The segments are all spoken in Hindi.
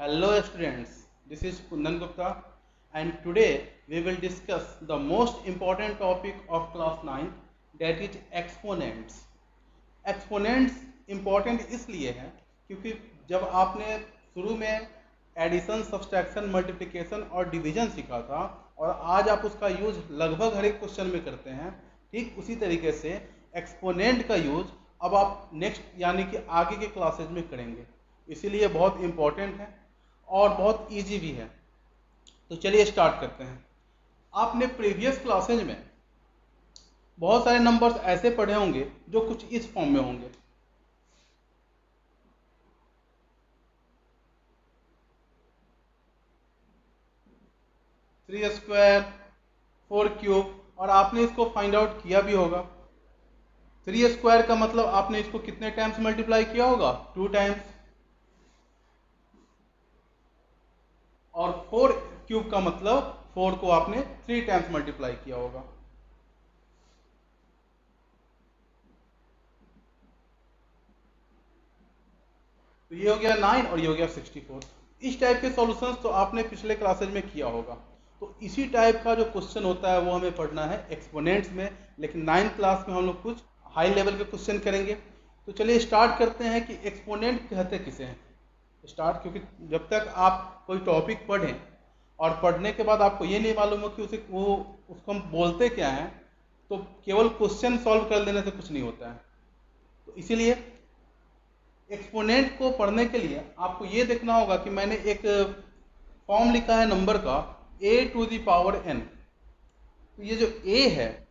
Hello students, this is Kundan Gupta and today we will discuss the most important topic of class 9, that is exponents. Exponents important इसलिए है क्योंकि जब आपने शुरू में एडिशन, सब्सट्रैक्शन, मल्टीप्लिकेशन और डिवीजन सीखा था और आज आप उसका यूज लगभग हर एक क्वेश्चन में करते हैं, ठीक उसी तरीके से एक्सपोनेंट का यूज अब आप नेक्स्ट यानी कि आगे के क्लासेज में करेंगे, इसीलिए बहुत इम्पॉर्टेंट है और बहुत इजी भी है। तो चलिए स्टार्ट करते हैं। आपने प्रीवियस क्लासेज में बहुत सारे नंबर्स ऐसे पढ़े होंगे जो कुछ इस फॉर्म में होंगे। थ्री स्क्वायर, 4 क्यूब, और आपने इसको फाइंड आउट किया भी होगा। 3 स्क्वायर का मतलब आपने इसको कितने टाइम्स मल्टीप्लाई किया होगा? 2 टाइम्स। और 4 क्यूब का मतलब 4 को आपने 3 टाइम्स मल्टीप्लाई किया होगा। तो ये हो गया 9 और ये हो गया 64। इस टाइप के सॉल्यूशंस तो आपने पिछले क्लासेज में किया होगा। तो इसी टाइप का जो क्वेश्चन होता है वो हमें पढ़ना है एक्सपोनेंट्स में, लेकिन 9th क्लास में हम लोग कुछ हाई लेवल के क्वेश्चन करेंगे। तो चलिए स्टार्ट करते हैं कि एक्सपोनेंट कहते किसे हैं। स्टार्ट, क्योंकि जब तक आप कोई टॉपिक पढ़ें और पढ़ने के बाद आपको ये नहीं मालूम हो कि उसको हम बोलते क्या हैं, तो केवल क्वेश्चन सॉल्व कर लेने से कुछ नहीं होता है। तो इसीलिए एक्सपोनेंट को पढ़ने के लिए आपको ये देखना होगा कि मैंने एक फॉर्म लिखा है नंबर का a⁴n। तो ये जो a है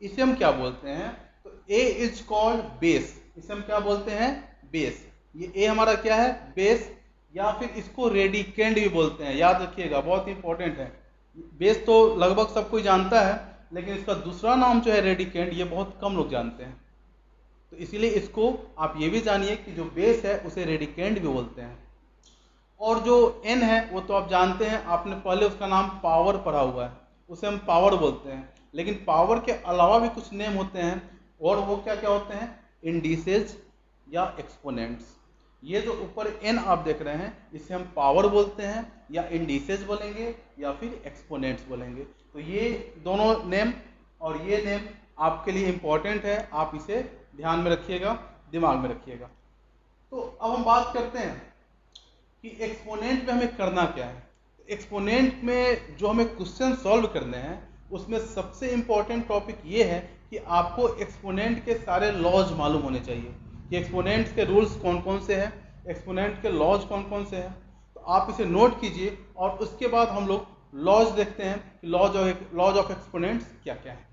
इसे हम क्या बोलते हैं? तो a इज कॉल्ड बेस। इसे हम क्या बोलते हैं? बेस। ये a हमारा क्या है? बेस, या फिर इसको रेडिकेंड भी बोलते हैं। याद रखिएगा, बहुत इंपॉर्टेंट है। बेस तो लगभग सब कोई जानता है, लेकिन इसका दूसरा नाम जो है रेडिकेंड, ये बहुत कम लोग जानते हैं। तो इसीलिए इसको आप ये भी जानिए कि जो बेस है उसे रेडिकेंड भी बोलते हैं। और जो n है वो तो आप जानते हैं, आपने पहले उसका नाम पावर पढ़ा हुआ है, उसे हम पावर बोलते हैं। लेकिन पावर के अलावा भी कुछ नेम होते हैं, और वो क्या क्या होते हैं? इंडिसेज या एक्सपोनेंट्स। ये जो ऊपर n आप देख रहे हैं इसे हम पावर बोलते हैं, या इंडिसेज बोलेंगे, या फिर एक्सपोनेंट्स बोलेंगे। तो ये दोनों नेम और ये नेम आपके लिए इम्पोर्टेंट है, आप इसे ध्यान में रखिएगा, दिमाग में रखिएगा। तो अब हम बात करते हैं कि एक्सपोनेंट में हमें करना क्या है। एक्सपोनेंट में जो हमें क्वेश्चन सॉल्व करने हैं उसमें सबसे इंपॉर्टेंट टॉपिक ये है कि आपको एक्सपोनेंट के सारे लॉज मालूम होने चाहिए कि एक्सपोनेंट के रूल्स कौन कौन से हैं, एक्सपोनेंट के लॉज कौन कौन से हैं। तो आप इसे नोट कीजिए और उसके बाद हम लोग लॉज देखते हैं कि लॉज ऑफ एक्सपोनेंट्स क्या क्या है।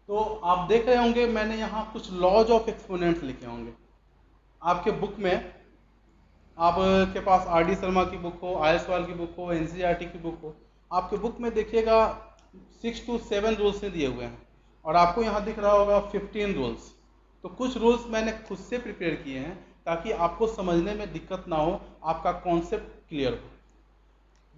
तो आप देख रहे होंगे मैंने यहाँ कुछ लॉज ऑफ एक्सपोनेंट्स लिखे होंगे। आपके बुक में, आपके पास आर डी शर्मा की बुक हो, आयसवाल की बुक हो, एनसीईआरटी की बुक हो, आपके बुक में देखिएगा 6 to 7 रूल्स ने दिए हुए हैं, और आपको यहाँ दिख रहा होगा 15 रूल्स। तो कुछ रूल्स मैंने खुद से प्रिपेयर किए हैं ताकि आपको समझने में दिक्कत ना हो, आपका कॉन्सेप्ट क्लियर हो।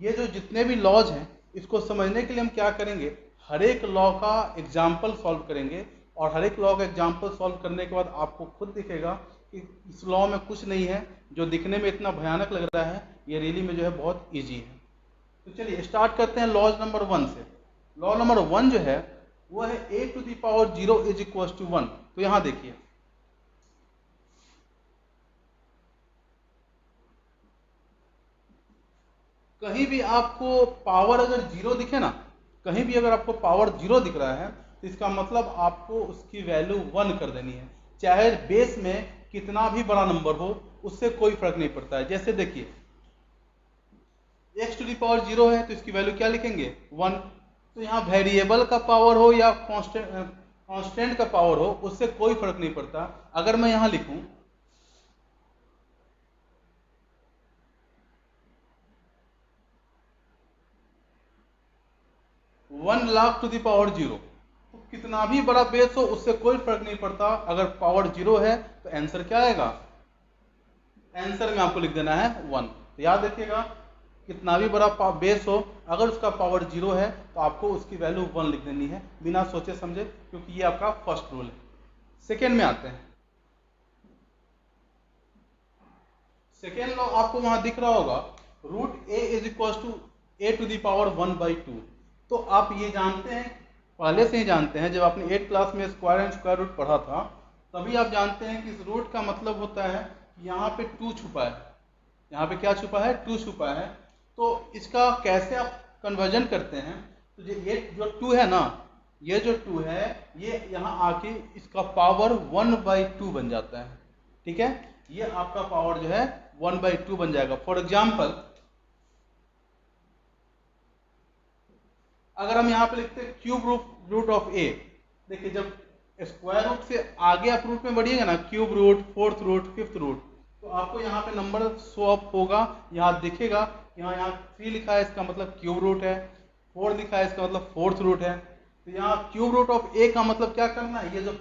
ये जो जितने भी लॉज हैं इसको समझने के लिए हम क्या करेंगे, हर एक लॉ का एग्जाम्पल सॉल्व करेंगे, और हर एक लॉ का एग्जाम्पल सॉल्व करने के बाद आपको खुद दिखेगा कि इस लॉ में कुछ नहीं है जो दिखने में इतना भयानक लग रहा है, ये रियली में जो है बहुत ईजी है। तो चलिए स्टार्ट करते हैं लॉज नंबर 1 से। लॉ नंबर 1 जो है वो है a⁴ इज इक्वल टू 1। तो यहाँ देखिए, कहीं भी आपको पावर अगर 0 दिखे ना, कहीं भी अगर आपको पावर 0 दिख रहा है तो इसका मतलब आपको उसकी वैल्यू 1 कर देनी है, चाहे बेस में कितना भी बड़ा नंबर हो, उससे कोई फर्क नहीं पड़ता है। जैसे देखिए x⁴ 0 है तो इसकी वैल्यू क्या लिखेंगे? 1। तो यहाँ वेरिएबल का पावर हो या कांस्टेंट का पावर हो, उससे कोई फर्क नहीं पड़ता। अगर मैं यहाँ लिखूं 1,00,000 तो कितना भी बड़ा बेस हो उससे कोई फर्क नहीं पड़ता। अगर पावर 0 है तो आंसर क्या आएगा? आंसर में आपको लिख देना है 1। तो याद रखिएगा, कितना भी बड़ा बेस हो, अगर उसका पावर 0 है तो आपको उसकी वैल्यू 1 लिख देनी है बिना सोचे समझे, क्योंकि ये आपका फर्स्ट रूल है। सेकेंड में आते हैं। सेकेंड लॉ आपको वहां दिख रहा होगा, root A is equal to A to the power 1/2। तो आप ये जानते हैं, पहले से ही जानते हैं, जब आपने 8th क्लास में स्क्वायर एंड स्क्वायर रूट पढ़ा था तभी आप जानते हैं कि इस रूट का मतलब होता है यहाँ पे 2 छुपा है, यहाँ पे क्या छुपा है, 2 छुपा है। तो इसका कैसे आप कन्वर्जन करते हैं, तो ये जो 2 है ना, ये जो 2 है ये यहाँ आके इसका पावर 1/2 बन जाता है। ठीक है, ये आपका पावर जो है 1/2 बन जाएगा। फॉर एग्जाम्पल अगर हम यहाँ पे लिखते हैं क्यूब रूट ऑफ ए, देखिए जब स्क्वायर रूट से आगे आप रूट में बढ़िएगा ना, cube root, 4th root, 5th root, तो आपको यहाँ पे नंबर शो अप होगा, यहाँ दिखेगा, यहाँ 3 लिखा है इसका मतलब क्यूब रूट है, 4 लिखा है इसका मतलब 4th रूट है। तो यहाँ क्यूब रूट ऑफ ए का मतलब क्या करना है, ये जो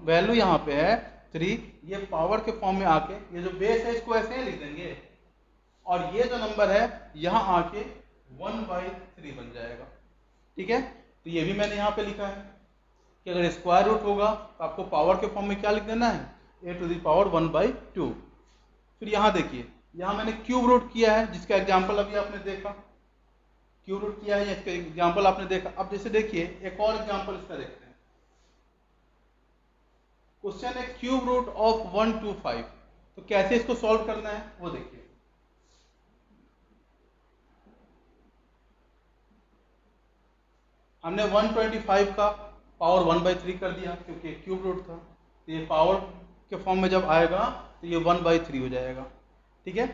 वैल्यू यहाँ पे है 3, ये पावर के फॉर्म में आके ये जो बेस है इसको ऐसे ही लिख देंगे, और ये जो नंबर है यहाँ आके 1/3 बन जाएगा। ठीक है, तो ये भी मैंने यहाँ पे लिखा है कि अगर स्क्वायर रूट होगा तो आपको पावर के फॉर्म में क्या लिख देना है, a टू द पावर 1/2। फिर यहाँ देखिए, यहाँ मैंने क्यूब रूट किया है, जिसका एग्जाम्पल अभी आपने देखा, क्यूब रूट किया है, इसका एग्जाम्पल आपने देखा। अब जैसे देखिए एक और एग्जाम्पल इसका देखते हैं। क्वेश्चन है क्यूब रूट ऑफ 125, तो कैसे इसको सॉल्व करना है वो देखिए। हमने 125 का पावर 1/3 कर दिया क्योंकि क्यूब रूट था, तो ये पावर के फॉर्म में जब आएगा तो ये 1/3 हो जाएगा। ठीक है,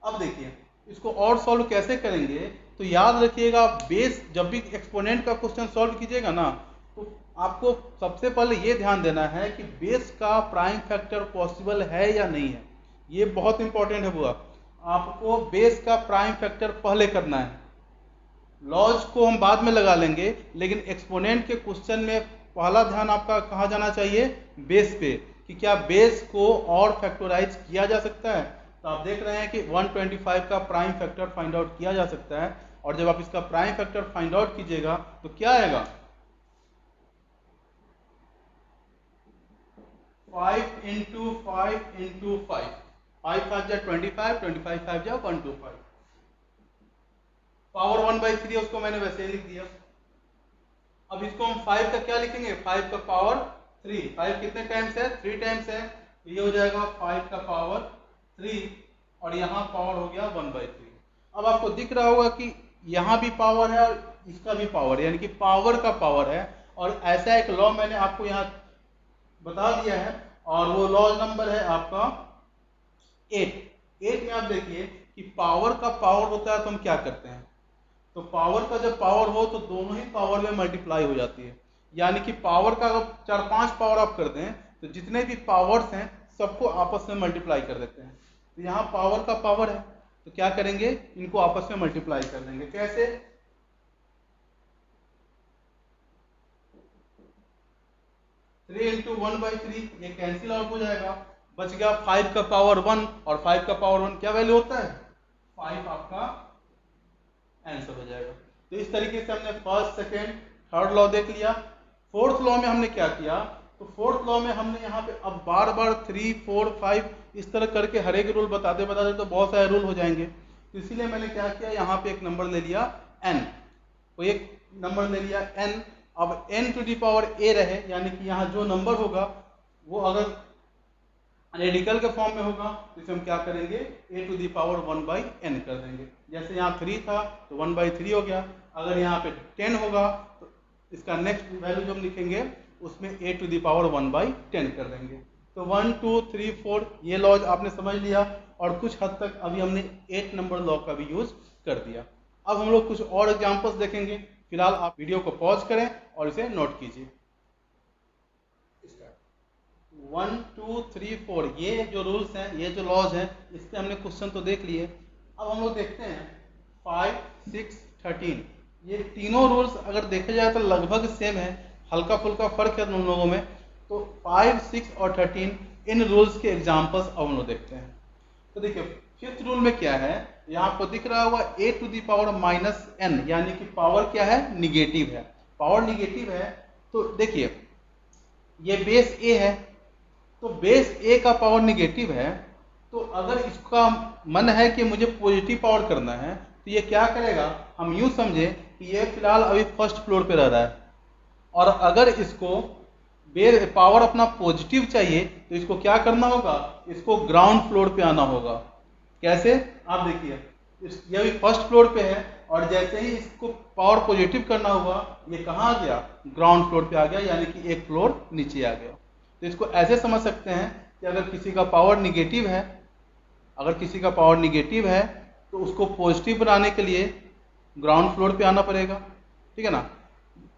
अब देखिए इसको और सॉल्व कैसे करेंगे, तो याद रखिएगा बेस, जब भी एक्सपोनेंट का क्वेश्चन सॉल्व कीजिएगा ना, तो आपको सबसे पहले ये ध्यान देना है कि बेस का प्राइम फैक्टर पॉसिबल है या नहीं है। ये बहुत इंपॉर्टेंट है बुआ, आपको बेस का प्राइम फैक्टर पहले करना है, लॉज को हम बाद में लगा लेंगे, लेकिन एक्सपोनेंट के क्वेश्चन में पहला ध्यान आपका कहाँ जाना चाहिए, बेस पे, कि क्या बेस को और फैक्टराइज किया जा सकता है। तो आप देख रहे हैं कि 125 का प्राइम फैक्टर फाइंड आउट किया जा सकता है, और जब आप इसका प्राइम फैक्टर फाइंड आउट कीजिएगा तो क्या आएगा, 5 इंटू 5 इंटू 5, 5 5 जा 25, 25 5 जा 125, पावर 1/3 है, उसको मैंने वैसे ही लिख दिया। अब इसको हम 5 का क्या लिखेंगे, 5 का पावर 3, 5 कितने टाइम्स है, 3 टाइम्स है, ये हो जाएगा 5 का पावर 3, और यहाँ पावर हो गया 1/3। अब आपको दिख रहा होगा कि यहाँ भी पावर है और इसका भी पावर है, यानी कि पावर का पावर है, और ऐसा एक लॉ मैंने आपको यहाँ बता दिया है, और वो लॉ नंबर है आपका 8 में। आप देखिए कि पावर का पावर होता है तो हम क्या करते हैं, तो पावर का जब पावर हो तो दोनों ही पावर में मल्टीप्लाई हो जाती है, यानी कि पावर का अगर 4-5 पावर आप कर दें तो जितने भी पावर्स हैं सबको आपस में मल्टीप्लाई कर देते हैं। तो यहाँ पावर का पावर है तो क्या करेंगे, इनको आपस में मल्टीप्लाई कर देंगे। कैसे, थ्री इंटू 1/3, ये कैंसिल आउट हो जाएगा, बच गया 5 का पावर 1, और 5 का पावर 1 क्या वैल्यू होता है, 5 आपका आंसर हो जाएगा। तो इस तरीके से हमने फर्स्ट, सेकेंड, थर्ड लॉ देख लिया। फोर्थ लॉ में हमने क्या किया, तो फोर्थ लॉ में हमने यहाँ पे अब बार बार 3, 4, 5 इस तरह करके हर एक रूल बताते बताते तो बहुत सारे रूल हो जाएंगे, तो इसीलिए मैंने क्या किया, यहाँ पे एक नंबर ले लिया n, तो एक नंबर ले लिया n। अब n to the power a रहे, यानी कि यहाँ जो नंबर होगा वो अगर रेडिकल के फॉर्म में होगा तो इसे हम क्या करेंगे, a to the power 1/n कर देंगे। जैसे यहाँ 3 था तो 1/3 हो गया, अगर यहाँ पे 10 होगा तो इसका नेक्स्ट वैल्यू जो हम लिखेंगे उसमें a टू दी पावर 1/10 कर देंगे। तो 1, 2, 3, 4 ये लॉज आपने समझ लिया, और कुछ हद तक अभी हमने 8 नंबर लॉ का भी यूज कर दिया। अब हम लोग कुछ और एग्जाम्पल्स देखेंगे, फिलहाल आप वीडियो को पॉज करें और इसे नोट कीजिए। 1, 2, 3, 4 ये जो रूल्स हैं, ये जो लॉज हैं, इस पे हमने क्वेश्चन तो देख लिए। अब हम लोग देखते हैं 5, 6, 13, ये तीनों रूल्स अगर देखे जाए तो लगभग सेम है, हल्का फुल्का फर्क है उन लोगों में। तो 5, 6 और 13 इन रूल्स के एग्जाम्पल्स अब हम लोग देखते हैं। तो देखिए फिफ्थ रूल में क्या है, यहाँ आपको दिख रहा होगा a to the power -n, यानी कि पावर क्या है, निगेटिव है, पावर निगेटिव है। तो देखिए ये बेस a है, तो बेस a का पावर निगेटिव है, तो अगर इसका मन है कि मुझे पॉजिटिव पावर करना है तो ये क्या करेगा, हम यूँ समझे कि ये फिलहाल अभी फर्स्ट फ्लोर पे रह रहा है, और अगर इसको पावर अपना पॉजिटिव चाहिए तो इसको क्या करना होगा, इसको ग्राउंड फ्लोर पे आना होगा। कैसे, आप देखिए ये अभी फर्स्ट फ्लोर पे है, और जैसे ही इसको पावर पॉजिटिव करना हुआ ये कहाँ आ गया, ग्राउंड फ्लोर पे आ गया, यानी कि एक फ्लोर नीचे आ गया। तो इसको ऐसे समझ सकते हैं कि अगर किसी का पावर निगेटिव है, अगर किसी का पावर निगेटिव है तो उसको पॉजिटिव बनाने के लिए ग्राउंड फ्लोर पे आना पड़ेगा, ठीक है ना।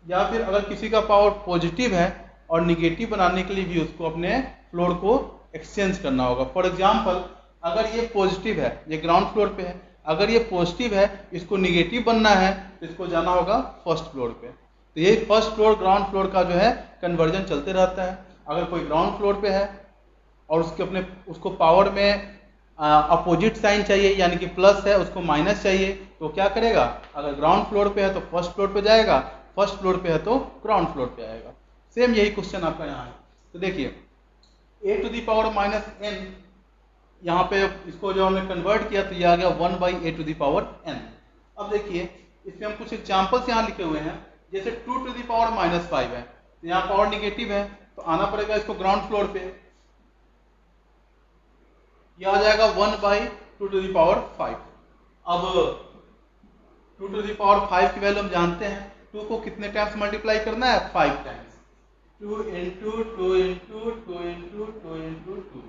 या फिर अगर किसी का पावर पॉजिटिव है और निगेटिव बनाने के लिए भी उसको अपने फ्लोर को एक्सचेंज करना होगा। फॉर एग्जाम्पल, अगर ये पॉजिटिव है, ये ग्राउंड फ्लोर पे है, अगर ये पॉजिटिव है, इसको निगेटिव बनना है तो इसको जाना होगा फर्स्ट फ्लोर पे। तो ये फर्स्ट फ्लोर ग्राउंड फ्लोर का जो है कन्वर्जन चलते रहता है। अगर कोई ग्राउंड फ्लोर पे है और उसको पावर में अपोजिट साइन चाहिए, यानी कि प्लस है उसको माइनस चाहिए, तो क्या करेगा, अगर ग्राउंड फ्लोर पे है तो फर्स्ट फ्लोर पे जाएगा, फर्स्ट फ्लोर पे है तो ग्राउंड फ्लोर पे आएगा। सेम यही क्वेश्चन आपका यहाँ है। तो देखिए a to the power minus n, यहाँ पे इसको जो हमने कन्वर्ट किया तो ये आ गया 1/a to the power n। अब देखिए इसमें हम कुछ एग्जाम्पल्स यहाँ लिखे हुए हैं, जैसे 2 टू दी पावर माइनस 5 है, तो यहाँ पावर निगेटिव है तो आना पड़ेगा इसको ग्राउंड फ्लोर पे, यह आ जाएगा 1/2 टू दी पावर 5। अब 2 टू दी पावर 5 की वैल्यू हम जानते हैं, 2 को कितने टाइम्स मल्टीप्लाई करना है, 5 times, 2 into 2 into 2 into 2 into 2,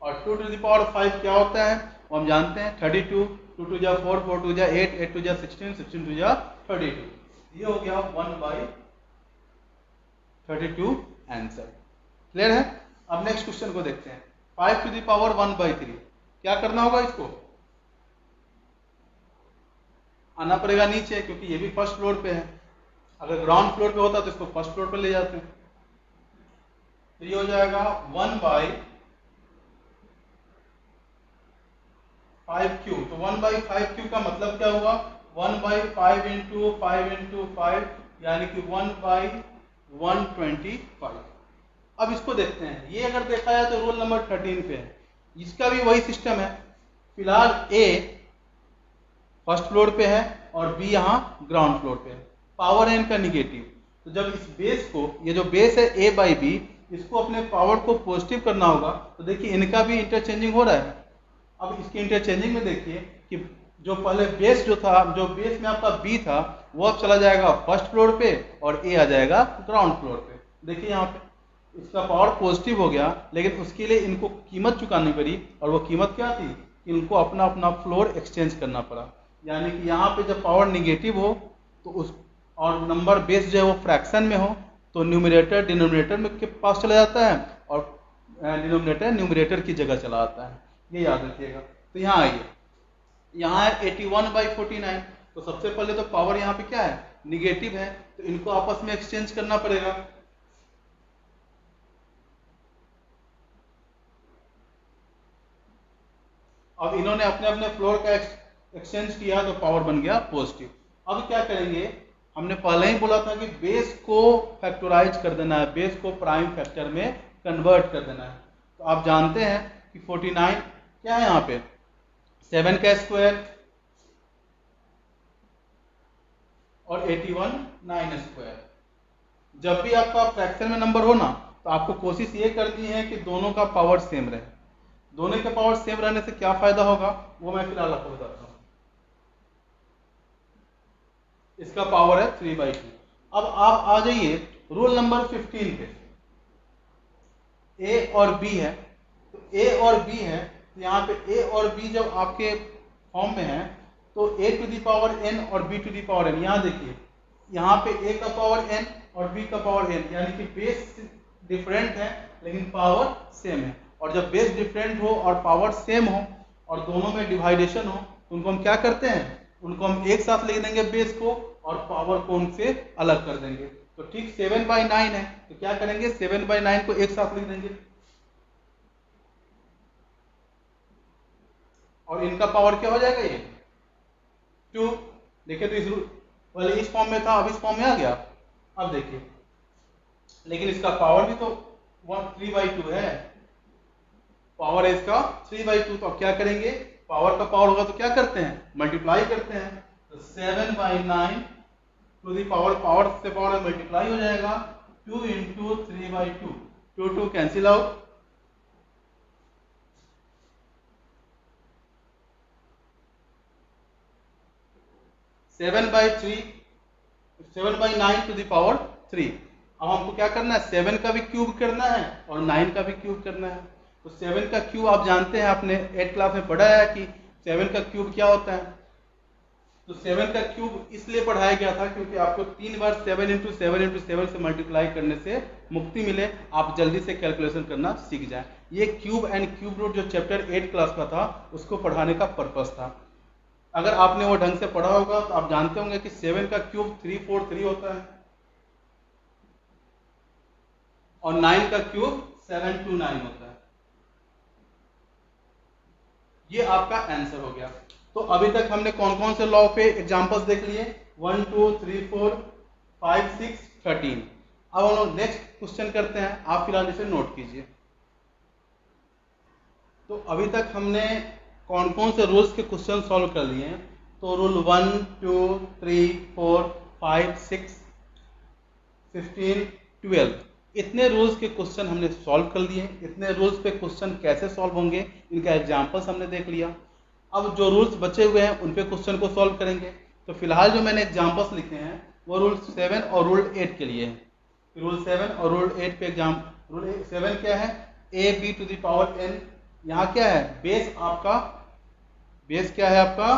और 2 टू दी पावर 5 क्या होता है वो हम जानते हैं, 32, 2 टू जा 4, 4 टू जा 8, 8 टू जा 16, 16 टू जा 32, ये हो गया 1/32 आंसर। क्लियर है। अब नेक्स्ट क्वेश्चन को देखते हैं, 5 टू दी पावर 1/3, क्या करना होगा, इसको आना पड़ेगा नीचे, क्योंकि ये भी फर्स्ट फ्लोर पे है। अगर ग्राउंड फ्लोर पे होता तो इसको फर्स्ट फ्लोर पे ले जाते हैं, तो ये हो जाएगा 1/5 तो 1/5 का मतलब क्या हुआ, 1/5 इंटू 5 इंटू 5, यानी कि 1/125। अब इसको देखते हैं, ये अगर देखा जाए तो रोल नंबर 13 पे है, इसका भी वही सिस्टम है। फिलहाल ए फर्स्ट फ्लोर पे है और बी यहाँ ग्राउंड फ्लोर पे है, पावर है इनका निगेटिव। तो जब इस बेस को, ये जो बेस है a बाई बी, इसको अपने पावर को पॉजिटिव करना होगा, तो देखिए इनका भी इंटरचेंजिंग हो रहा है। अब इसके इंटरचेंजिंग में देखिए कि जो पहले बेस जो था, जो बेस में आपका b था, वो अब चला जाएगा फर्स्ट फ्लोर पे और a आ जाएगा ग्राउंड फ्लोर पे। देखिए यहाँ पे इसका पावर पॉजिटिव हो गया, लेकिन उसके लिए इनको कीमत चुकानी पड़ी, और वो कीमत क्या थी, इनको अपना अपना फ्लोर एक्सचेंज करना पड़ा। यानी कि यहाँ पे जब पावर निगेटिव हो तो उस, और नंबर बेस जो है वो फ्रैक्शन में हो, तो न्यूमरेटर डिनोमिनेटर में के पास चला जाता है और डिनोमिनेटर न्यूमरेटर की जगह चला आता है, ये याद रखिएगा। तो यहाँ आइए, यहाँ है 81/49, तो सबसे पहले तो पावर यहाँ पे क्या है, निगेटिव है, तो इनको आपस में एक्सचेंज करना पड़ेगा। अब इन्होंने अपने अपने फ्लोर का एक्सचेंज किया तो पावर बन गया पॉजिटिव। अब क्या करेंगे, हमने पहले ही बोला था कि बेस को फैक्टराइज कर देना है, बेस को प्राइम फैक्टर में कन्वर्ट कर देना है। तो आप जानते हैं कि 49 क्या है यहाँ पे, 7 का स्क्वायर और 81 9 स्क्वायर। जब भी आपका फ्रैक्शन में नंबर हो ना, तो आपको कोशिश ये करनी है कि दोनों का पावर सेम रहे। दोनों के पावर सेम रहने से क्या फायदा होगा वो मैं फिलहाल आपको बताता हूँ। इसका पावर है 3/2। अब आप आ जाइए रूल नंबर 15 पे, ए और बी है, तो ए और बी है, तो यहाँ पे ए और बी जब आपके फॉर्म में है तो A to the power N और B to the power N. यहाँ देखिए, यहाँ पे ए का पावर एन और बी का पावर एन, यानी कि बेस डिफरेंट है लेकिन पावर सेम है। और जब बेस डिफरेंट हो और पावर सेम हो और दोनों में डिवाइडेशन हो, तो उनको हम क्या करते हैं, उनको हम एक साथ लिख देंगे बेस को और पावर को उनसे अलग कर देंगे। तो ठीक 7/9 है, तो क्या करेंगे, 7/9 को एक साथ लिख देंगे, और इनका पावर क्या हो जाएगा, ये 2। देखिए तो इस पहले इस फॉर्म में था, अब इस फॉर्म में आ गया। अब देखिए, लेकिन इसका पावर भी तो 3/2 है, पावर है इसका 3/2, तो अब क्या करेंगे, पावर का पावर होगा तो क्या करते हैं, मल्टीप्लाई करते हैं। तो 7/9 टू दी पावर, पावर से पावर मल्टीप्लाई हो जाएगा, 2 into 3/2, 2 cancel out, 7/3, 7/9 to the power 3। अब हमको क्या करना है, 7 का भी क्यूब करना है और 9 का भी क्यूब करना है। तो 7 का क्यूब आप जानते हैं, आपने 8 क्लास में पढ़ा है कि 7 का क्यूब क्या होता है। तो 7 का क्यूब इसलिए पढ़ाया गया था क्योंकि आपको 3 बार 7 इंटू 7 से मल्टीप्लाई करने से मुक्ति मिले, आप जल्दी से कैलकुलेशन करना सीख जाए। ये क्यूब एंड क्यूब रूट जो चैप्टर 8 क्लास का था उसको पढ़ाने का पर्पस था। अगर आपने वो ढंग से पढ़ा होगा तो आप जानते होंगे कि 7 का क्यूब 343 होता है और 9 का क्यूब 729 होता है। ये आपका आंसर हो गया। तो अभी तक हमने कौन कौन से लॉ पे एग्जांपल्स देख लिए, 1 2 3 4 5 6 13। अब हम लोग नेक्स्ट क्वेश्चन करते हैं, आप फिलहाल इसे नोट कीजिए। तो अभी तक हमने कौन कौन से रूल्स के क्वेश्चन सॉल्व कर लिए हैं। तो रूल 1 2 3 4 5 6 15 12, इतने रूल्स के क्वेश्चन हमने सॉल्व कर लिए। इतने रूल्स पे क्वेश्चन कैसे सॉल्व होंगे, इनका एग्जांपल्स हमने देख लिया। अब जो रूल्स बचे हुए हैं उन पे क्वेश्चन को सॉल्व करेंगे। तो फिलहाल जो मैंने एग्जांपल्स लिखे हैं वो रूल 7 और रूल 8 के लिए है। रूल 7 और रूल 8 पे एग्जाम, रूल 7 क्या है, A B to the power N. यहाँ क्या है, बेस आपका, बेस क्या है आपका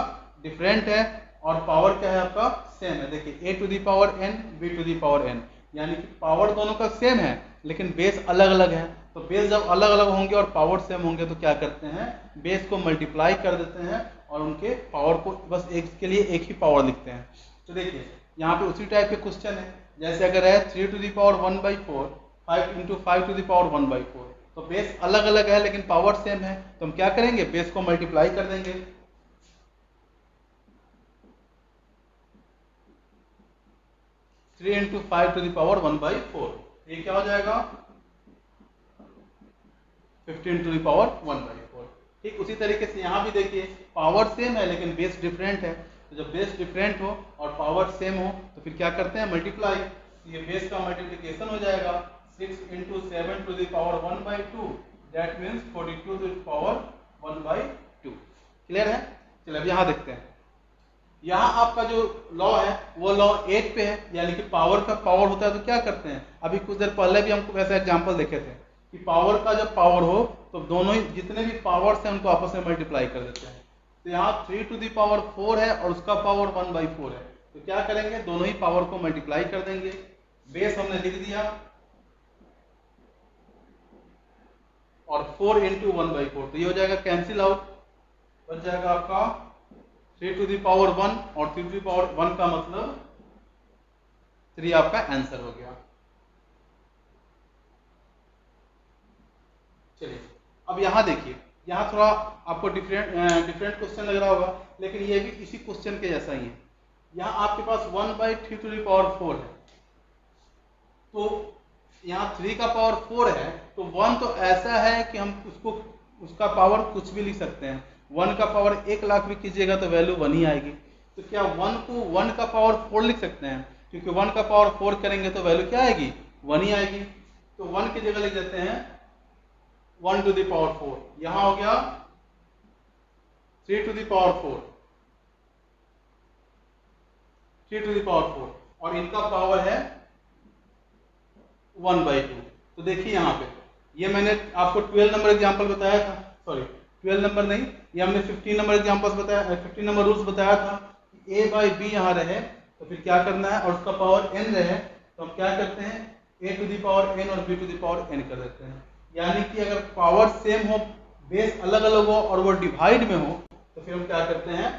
डिफरेंट है और पावर क्या है आपका सेम है। देखिए a to the power n, b to the power n, यानी कि पावर दोनों का सेम है लेकिन बेस अलग अलग है। तो बेस जब अलग अलग होंगे और पावर सेम होंगे तो क्या करते हैं, बेस को मल्टीप्लाई कर देते हैं और उनके पावर को बस एक के लिए एक ही पावर लिखते हैं। तो देखिए यहाँ पे उसी टाइप के क्वेश्चन है, जैसे अगर है 3 to the power 1/4, 5 into 5 to the power 1/4, तो बेस अलग अलग है लेकिन पावर सेम है, तो हम क्या करेंगे, बेस को मल्टीप्लाई कर देंगे। 3 इंटू 5 टू दी पावर 1/4, ये क्या हो जाएगा 15 टू दी पावर 1/4। ठीक उसी तरीके से यहाँ भी देखिए पावर सेम है लेकिन बेस डिफरेंट है। तो जब बेस डिफरेंट हो और पावर सेम हो तो फिर क्या करते हैं, मल्टीप्लाई। तो ये बेस का मल्टीप्लिकेशन हो जाएगा, 6 into 7 to the power 1/2, that means 42 to the power 1/2। Clear है। चलिए अब यहाँ देखते हैं। यहाँ आपका जो लॉ है वो लॉ 8 पे है, यानी कि पावर का पावर होता है तो क्या करते हैं, अभी कुछ देर पहले भी हमको वैसा एग्जांपल देखे थे कि पावर का जब पावर हो तो दोनों ही जितने भी पावर्स हैं उनको आपस में मल्टीप्लाई कर देते हैं। तो यहाँ 3 टू दी पावर 4 है और उसका पावर 1/4 है, तो क्या करेंगे, दोनों ही पावर को मल्टीप्लाई कर देंगे। बेस हमने लिख दिया और 4 इंटू 1/4, तो ये हो जाएगा कैंसिल आउट, बच जाएगा आपका 3 टू दी पावर 1 और 3 टू दी पावर 1 का मतलब 3 आपका आंसर हो गया। चलिए अब यहाँ देखिए, यहाँ थोड़ा आपको डिफरेंट क्वेश्चन लग रहा होगा लेकिन ये भी इसी क्वेश्चन के जैसा ही है। यहाँ आपके पास 1/3 टू दी पावर 4 है, तो यहाँ 3 का पावर 4 है, तो 1 तो ऐसा है कि हम उसको उसका पावर कुछ भी लिख सकते हैं। 1 का पावर 1 लाख भी कीजिएगा तो वैल्यू 1 ही आएगी। तो क्या 1 को 1 का पावर 4 लिख सकते हैं, क्योंकि 1 का पावर 4 करेंगे तो वैल्यू क्या आएगी, 1 ही आएगी। तो 1 की जगह लिख देते हैं 1 टू दी पावर 4, यहाँ हो गया 3 to the power 4, 3 to the power 4 और इनका पावर है 1/2। तो देखिए यहाँ पे ये मैंने आपको 12 नंबर एग्जांपल बताया था, सॉरी 12 नंबर नहीं, ये हमने 15 नंबर एग्जांपल्स बताया, 15 नंबर रूल्स बताया था कि a/b यहाँ रहे तो फिर क्या करना है और उसका पावर n रहे तो हम क्या करते हैं a to the power n और b to the power n कर देते हैं। यानी कि अगर पावर सेम हो, बेस अलग अलग हो और वो डिवाइड में हो तो फिर हम क्या करते हैं,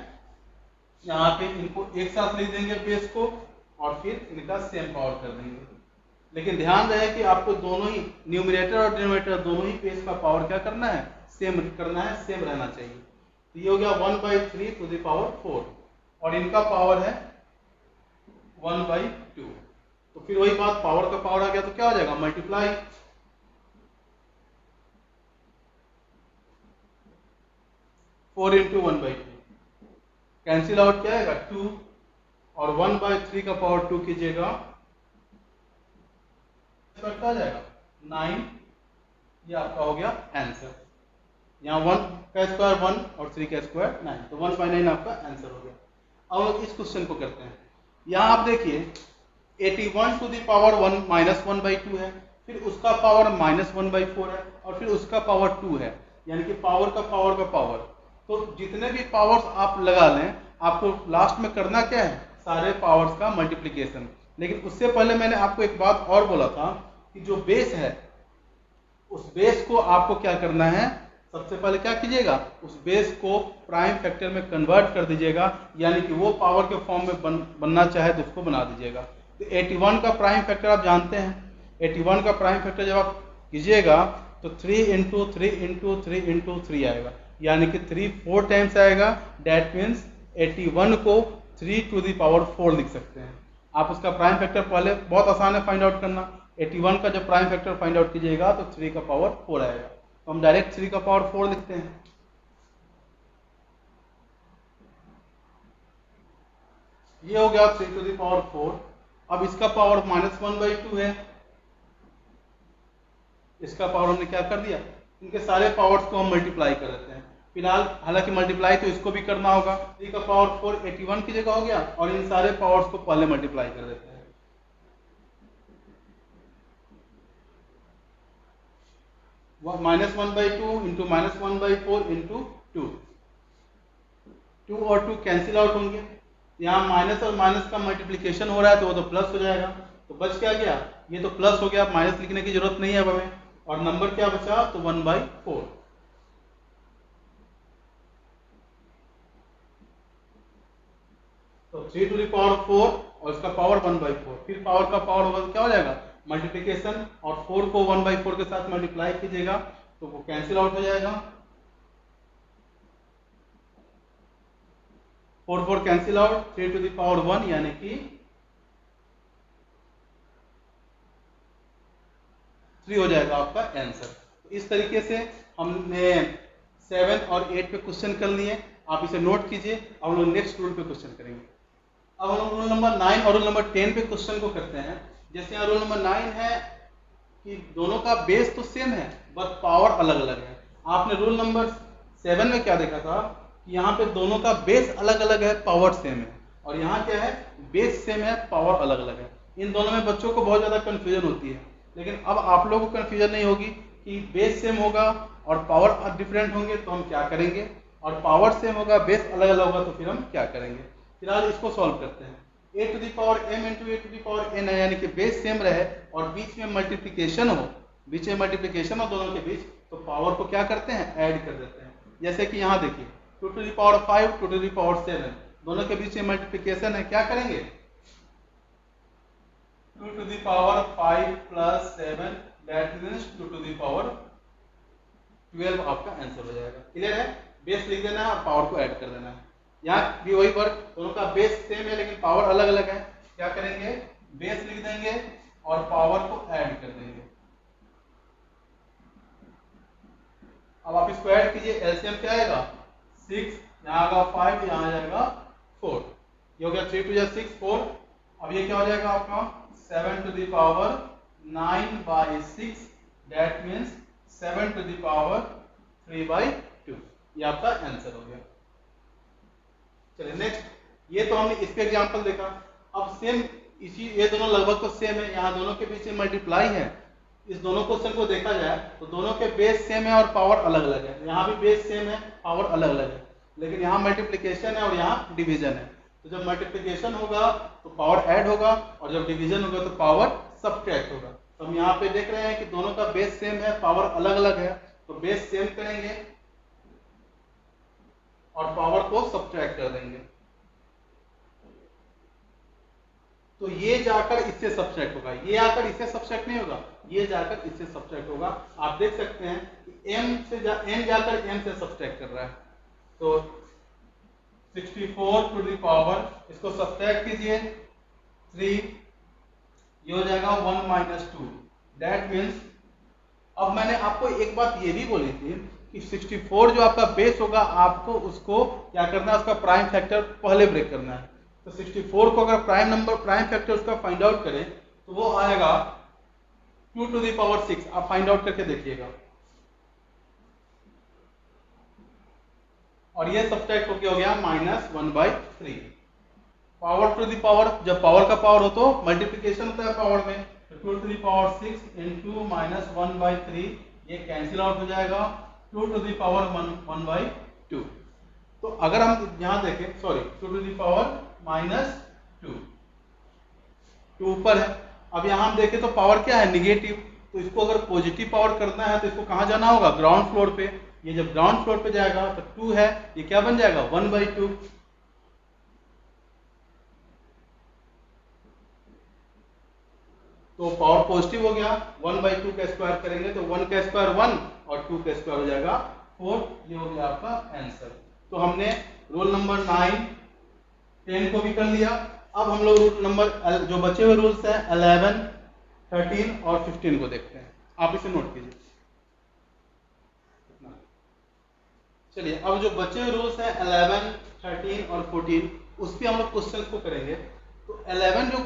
यहाँ पे इनको एक साथ लिख देंगे बेस को और फिर इनका सेम पावर कर देंगे। लेकिन ध्यान रहे कि आपको दोनों ही न्यूमरेटर और डिनोमिनेटर दोनों ही बेस का पावर क्या करना है, सेम करना है, सेम रहना चाहिए। तो ये हो गया 1/3 टू द पावर 4 और इनका पावर है 1/2। तो फिर वही बात, पावर का पावर आ गया तो क्या हो जाएगा, मल्टीप्लाई। 4 इंटू 1/2 कैंसिल आउट क्या आएगा 2 और 1/3 का पावर 2 कीजिएगा आ जाएगा 9। ये आपका हो गया आंसर। यहाँ 1 का स्क्वायर 1 और 3 का स्क्वायर 9, तो 1/9 आपका आंसर हो गया। अब लोग इस क्वेश्चन को करते हैं। यहाँ आप देखिए 81 टू द पावर 1 माइनस 1/2 है, फिर उसका पावर माइनस 1/4 है और फिर उसका पावर 2 है, यानी कि पावर का पावर का पावर। तो जितने भी पावर्स आप लगा लें, आपको लास्ट में करना क्या है, सारे पावर्स का मल्टीप्लिकेशन। लेकिन उससे पहले मैंने आपको एक बात और बोला था कि जो बेस है उस बेस को आपको क्या करना है, सबसे पहले क्या कीजिएगा, उस बेस को प्राइम फैक्टर में कन्वर्ट कर दीजिएगा, यानी कि वो पावर के फॉर्म में बनना चाहे तो उसको बना दीजिएगा। तो 81 का प्राइम फैक्टर आप जानते हैं, 81 का प्राइम फैक्टर जब आप कीजिएगा तो 3 इंटू 3 इंटू 3 इंटू 3 आएगा, यानी कि 3 4 टाइम्स आएगा। डैट मीन्स 81 को 3 टू द पावर 4 लिख सकते हैं। आप उसका प्राइम फैक्टर पहले बहुत आसान है फाइंड आउट करना। 81 का जब प्राइम फैक्टर फाइंड आउट कीजिएगा तो 3 का पावर 4 आएगा, तो हम डायरेक्ट 3 का पावर 4 लिखते हैं। ये हो गया 3 टू द पावर 4। अब इसका पावर माइनस 1/2 है, इसका पावर हमने क्या कर दिया, इनके सारे पावर्स को हम मल्टीप्लाई कर देते हैं। फिलहाल हालांकि मल्टीप्लाई तो इसको भी करना होगा। 3 का पावर 4 81 की जगह हो गया, और इन सारे पावर्स को पहले मल्टीप्लाई कर देते हैं। माइनस 1/2 इंटू माइनस 1/4 इंटू 2, 2 और 2 कैंसिल आउट होंगे। यहाँ माइनस और माइनस का मल्टीप्लिकेशन हो रहा है तो वो तो प्लस हो जाएगा, तो बच क्या गया, ये तो प्लस हो गया, माइनस लिखने की जरूरत नहीं है अब हमें। और नंबर क्या बचा, तो 1/4। तो 3 टू द पावर 4 और इसका पावर 1/4, फिर पावर का पावर होगा तो क्या हो जाएगा, मल्टीप्लिकेशन, और 4 को 1/4 के साथ मल्टीप्लाई कीजिएगा तो वो कैंसिल आउट हो जाएगा। 4 4 cancel out, 3 to the power 1 यानी कि 3 हो जाएगा आपका आंसर। तो इस तरीके से हमने 7 और 8 पे क्वेश्चन कर लिए, आप इसे नोट कीजिए। अब हम लोग नेक्स्ट रूल पे क्वेश्चन करेंगे। अब हम लोग रूल नंबर 9 और रूल नंबर 10 पे क्वेश्चन को करते हैं। जैसे यहाँ रूल नंबर 9 है कि दोनों का बेस तो सेम है बट पावर अलग अलग है। आपने रूल नंबर 7 में क्या देखा था कि यहाँ पे दोनों का बेस अलग अलग है, पावर सेम है, और यहाँ क्या है, बेस सेम है, पावर अलग अलग है। इन दोनों में बच्चों को बहुत ज़्यादा कन्फ्यूजन होती है, लेकिन अब आप लोगों को कन्फ्यूजन नहीं होगी कि बेस सेम होगा और पावर डिफरेंट होंगे तो हम क्या करेंगे, और पावर सेम होगा बेस अलग अलग होगा तो फिर हम क्या करेंगे। फिलहाल इसको सॉल्व करते हैं। a to the power m into a to the power n है, यानी कि बेस सेम रहे और बीच में मल्टीप्लिकेशन हो, बीच में मल्टीप्लिकेशन हो दोनों के बीच, तो पावर को क्या करते हैं, ऐड कर देते हैं। जैसे कि यहाँ देखिए 2 to the power 5 2 to the power 7, दोनों के बीच में मल्टीप्लिकेशन है, क्या करेंगे, 2 to the power 5 plus 7 that means 2 to the power 12 आपका आंसर हो जाएगा। क्लियर है, बेस लिख देना है और पावर को ऐड कर देना है। यहाँ भी वही वर्क, दोनों का बेस सेम है लेकिन पावर अलग अलग है, क्या करेंगे, बेस लिख देंगे और पावर को ऐड कर देंगे। अब आप इसको ऐड कीजिए, एलसीएम क्या आएगा 6, यहाँ आएगा 5, यहाँ आ जाएगा 4, ये हो गया 3 2 6 4। अब ये क्या हो जाएगा आपका 7 to the power 9/6 that means 7 to the power 3/2, ये आपका आंसर हो गया। चलिए नेक्स्ट, ये तो हमने इस पे एग्जांपल देखा। अब सेम इसी, ये दोनों लगभग तो सेम है, यहाँ दोनों के बीच में मल्टीप्लाई है। इस दोनों क्वेश्चन को देखा जाए तो दोनों के बेस सेम है और पावर अलग अलग है। यहाँ भी बेस सेम है, पावर अलग अलग है, लेकिन यहाँ मल्टीप्लिकेशन है और यहाँ डिवीजन है। तो जब मल्टीप्लिकेशन होगा तो पावर ऐड होगा और जब डिवीजन होगा तो पावर सब्ट्रैक्ट होगा। तो हम यहाँ पे देख रहे हैं कि दोनों का बेस सेम है, पावर अलग अलग है, तो बेस सेम करेंगे और पावर को सब्ट्रैक्ट कर देंगे, तो ये जाकर इससे सब्ट्रैक्ट होगा, ये आकर इससे सब्ट्रैक्ट नहीं होगा, ये जाकर इससे सब्ट्रैक्ट होगा। आप देख सकते हैं कि m जाकर m से सब्ट्रैक्ट कर रहा है। तो 64 टू द पावर, इसको सब्ट्रैक्ट कीजिए 3, ये हो जाएगा 1 - 2 दैट मीन्स अब मैंने आपको एक बात ये भी बोली थी कि 64 जो आपका बेस होगा, आपको उसको क्या करना है, उसका प्राइम फैक्टर पहले ब्रेक करना है। तो 64 को अगर प्राइम फैक्टर उसका फाइंड आउट करें तो वो आएगा 2 to the power 6। आप फाइंड आउट करके देखिएगा, और ये सब्सट्रैक्ट होके हो गया -1/3। पावर टू द पावर, जब पावर का पावर हो तो मल्टीप्लिकेशन होता है पावर में, तो 2 to the power 6 into -1/3 ये कैंसिल आउट हो जाएगा, 2 to the power 1/2। तो अगर हम यहां देखें, सॉरी 2 to the power -2, 2 ऊपर है। अब यहां हम देखें तो पावर क्या है, निगेटिव, तो इसको अगर पॉजिटिव पावर करना है तो इसको कहां जाना होगा, ग्राउंड फ्लोर पे। ये जब ग्राउंड फ्लोर पे जाएगा तो 2 है, ये क्या बन जाएगा 1/2। तो पावर पॉजिटिव हो गया, 1/2 का स्क्वायर करेंगे तो 1 का स्क्वायर 1 और 2 का स्क्वायर हो जाएगा 4। ये हो गया आपका आंसर। तो हमने रोल नंबर 9, 10 को भी कर लिया। अब हम लोग रूल नंबर जो बचे हुए रूल्स हैं 11, 13 और 15 को देखते हैं। आप इसे नोट कीजिए। चलिए, अब जो बचे हुए रूल्स हैं 11, 13 और 14, उस पर हम लोग क्वेश्चन को करेंगे। तो 11 जो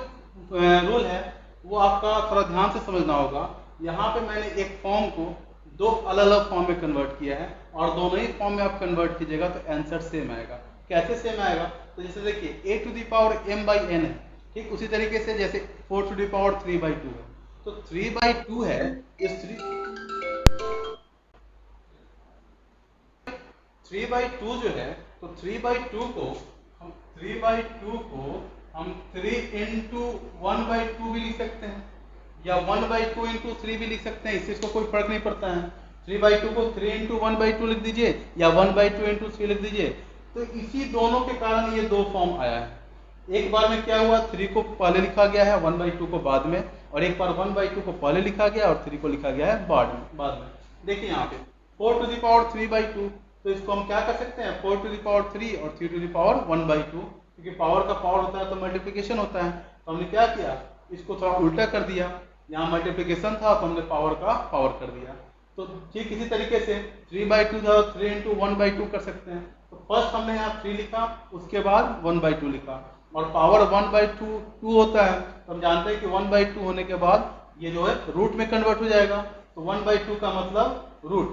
रूल है वो आपका थोड़ा ध्यान से समझना होगा। यहाँ पे मैंने एक फॉर्म को दो अलग अलग फॉर्म में कन्वर्ट किया है, और दोनों ही फॉर्म में आप कन्वर्ट कीजिएगा तो आंसर सेम आएगा। कैसे सेम आएगा, तो जैसे देखिए a to the power m/n है, ठीक उसी तरीके से जैसे 4 to the power 3/2 है, तो 3/2 है, इस 3/2 जो है, तो 3/2 को हम 3 into 1/2 भी लिख सकते हैं, या 1/2 into 3 भी लिख सकते हैं, इससे इसको कोई फर्क नहीं पड़ता है। 3/2 को 3 into 1/2 लिख दीजिए, या 1/2 into 3 लिख दीजिए। तो इसी दोनों के कारण ये दो फॉर्म आया है। एक बार में क्या हुआ, 3 को पहले लिखा गया है, 1/2 को बाद में, और एक बार 1/2 को पहले लिखा गया और 3 को लिखा गया है बाद में। देखिए यहाँ पे 4 to the power 3/2, तो इसको हम क्या कर सकते हैं, 4 to the power 3 और 3 to the power 1/2, क्योंकि पावर का पावर होता है तो मल्टीप्लिकेशन होता है। तो हमने क्या किया, इसको थोड़ा उल्टा कर दिया, यहाँ मल्टीप्लिकेशन था तो हमने पावर का पावर कर दिया। तो ठीक इसी तरीके से 3/2 था, 3 into 1/2 कर सकते हैं। तो फर्स्ट हमने यहाँ 3 लिखा, उसके बाद 1/2 लिखा, और पावर 1/2 2 होता है, तो हम जानते हैं कि 1/2 होने के बाद ये जो है रूट में कन्वर्ट हो जाएगा। तो 1/2 का मतलब रूट,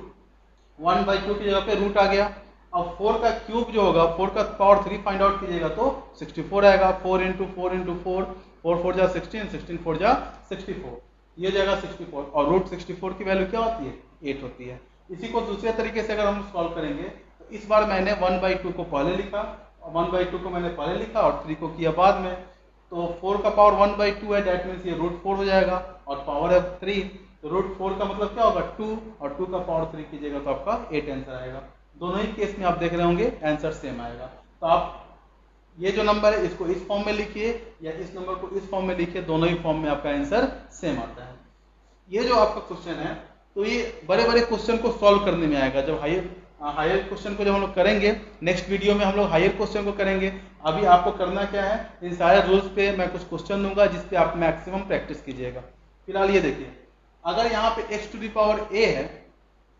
1/2 की जगह पे रूट आ गया। अब 4 का क्यूब जो होगा, 4 का पावर 3 फाइंड आउट कीजिएगा तो 64 आएगा। 4 into 4 into 4, 4 4 जा 16, 16 4 जा 64, ये जाएगा 64, और रूट 64 की वैल्यू क्या होती है, 8 होती है। इसी को दूसरे तरीके से अगर हम सॉल्व करेंगे, तो इस बार मैंने 1/2 को पहले लिखा, 1/2 को मैंने पहले लिखा और 3 को किया बाद में। तो 4 का पावर 1/2 है, डेट मीन्स ये रूट 4 हो जाएगा, और पावर है 3, तो रूट 4 का मतलब क्या होगा 2, और 2 का पावर 3 कीजिएगा तो आपका 8 आंसर आएगा। दोनों ही केस में आप देख रहे होंगे आंसर सेम आएगा। तो आप ये जो नंबर है इसको इस फॉर्म में लिखिए, या इस नंबर को इस फॉर्म में लिखिए, दोनों ही फॉर्म में आपका आंसर सेम आता है। ये जो आपका क्वेश्चन है, तो ये बड़े बड़े क्वेश्चन को सॉल्व करने में आएगा। जब हायर क्वेश्चन को जब हम लोग करेंगे, नेक्स्ट वीडियो में हम लोग हायर क्वेश्चन को करेंगे। अभी आपको करना क्या है, इन सारे रूल्स पे मैं कुछ क्वेश्चन दूंगा जिसपे आप मैक्सिमम प्रैक्टिस कीजिएगा। फिलहाल ये देखिए, अगर यहाँ पे x to the power a है,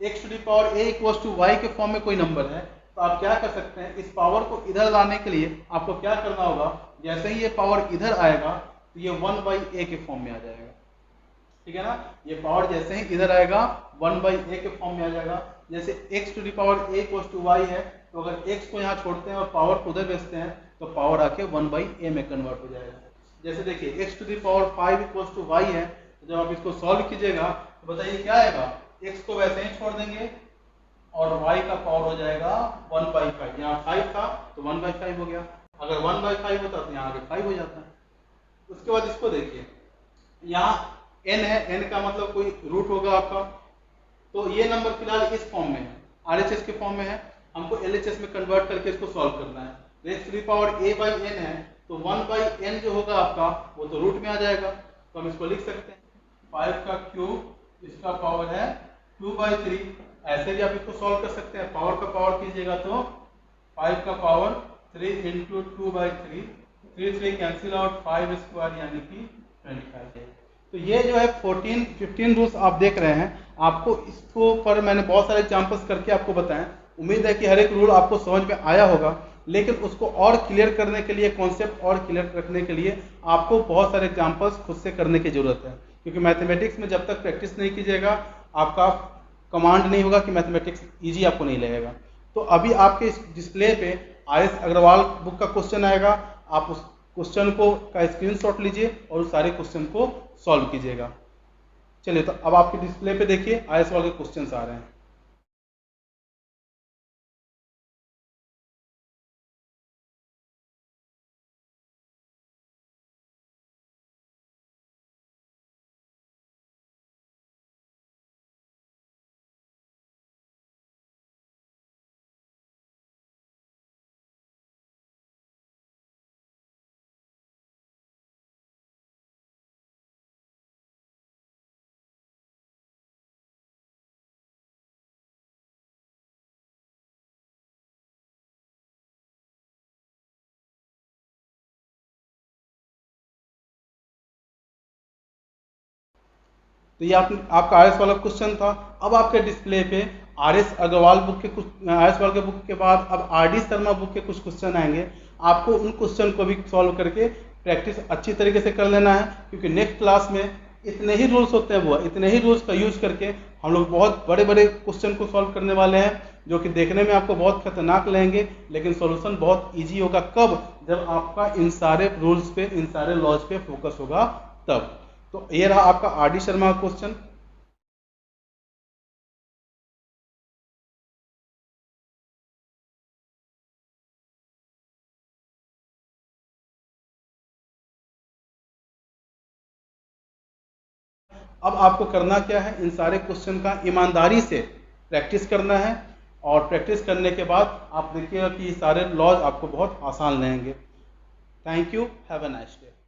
x to the power a equals to y के फॉर्म में कोई नंबर है, तो आप क्या कर सकते हैं, इस पावर को इधर लाने के लिए आपको क्या करना होगा, जैसे ही ये पावर इधर आएगा तो ये 1/a के फॉर्म में आ जाएगा, ठीक है ना। ये पावर जैसे ही इधर आएगा 1/a के फॉर्म में आ जाएगा। जैसे x to the power a equals to y है, तो अगर x को यहाँ छोड़ते हैं और पावर को उधर भेजते हैं तो पावर आके 1/a में कन्वर्ट हो जाएगा। जैसे देखिए x to the power 5 equals to y है, तो जब आप इसको सॉल्व कीजिएगा तो बताइए क्या आएगा, x को वैसे ही छोड़ देंगे और y का पावर हो जाएगा 1/5। यहाँ 5 था तो 1/5 हो गया, अगर 1/5 होता तो यहाँ आगे 5 हो जाता है। उसके बाद इसको देखिए, यहाँ n है, n का मतलब कोई रूट होगा आपका, तो ये नंबर फिलहाल इस फॉर्म में है, RHS के फॉर्म में है, हमको LHS में कन्वर्ट करके इसको सॉल्व करना है। Raise to the power a/n है, तो 1/n जो होगा आपका वो तो रूट में आ जाएगा, तो हम इसको लिख सकते हैं 5 का क्यूब, इसका पावर है 2/3। ऐसे भी आप इसको सॉल्व कर सकते हैं, पावर का पावर कीजिएगा तो 5 का power 3 into 2/3, 3 3 cancel out, 5 square यानी कि 25। तो ये जो है 15 रूल्स आप देख रहे हैं, आपको इसको पर मैंने बहुत सारे एग्जांपल्स करके आपको बताएं। उम्मीद है कि हर एक रूल आपको समझ में आया होगा, लेकिन उसको और क्लियर करने के लिए, कॉन्सेप्ट और क्लियर रखने के लिए आपको बहुत सारे एग्जांपल्स खुद से करने की ज़रूरत है, क्योंकि मैथमेटिक्स में जब तक प्रैक्टिस नहीं कीजिएगा, आपका कमांड नहीं होगा कि मैथमेटिक्स ईजी आपको नहीं लगेगा। तो अभी आपके इस डिस्प्ले पे RS अग्रवाल बुक का क्वेश्चन आएगा, आप उस क्वेश्चन को का स्क्रीनशॉट लीजिए और उस सारे क्वेश्चन को सॉल्व कीजिएगा। चलिए, तो अब आपके डिस्प्ले पे देखिए RS वाले क्वेश्चन आ रहे हैं। तो ये आपका RS वाला क्वेश्चन था। अब आपके डिस्प्ले पे RS अग्रवाल बुक के कुछ, RS वाले के बुक के बाद अब RD शर्मा बुक के कुछ क्वेश्चन आएंगे। आपको उन क्वेश्चन को भी सॉल्व करके प्रैक्टिस अच्छी तरीके से कर लेना है, क्योंकि नेक्स्ट क्लास में इतने ही रूल्स होते हैं, वो इतने ही रूल्स का यूज करके हम लोग बहुत बड़े बड़े क्वेश्चन को सॉल्व करने वाले हैं, जो कि देखने में आपको बहुत खतरनाक लगेंगे, लेकिन सॉल्यूशन बहुत इजी होगा। कब? जब आपका इन सारे रूल्स पे, इन सारे लॉज पे फोकस होगा तब। तो ये रहा आपका RD शर्मा का क्वेश्चन। अब आपको करना क्या है, इन सारे क्वेश्चन का ईमानदारी से प्रैक्टिस करना है, और प्रैक्टिस करने के बाद आप देखिएगा कि ये सारे लॉज आपको बहुत आसान लगेंगे। Thank you, have a nice day.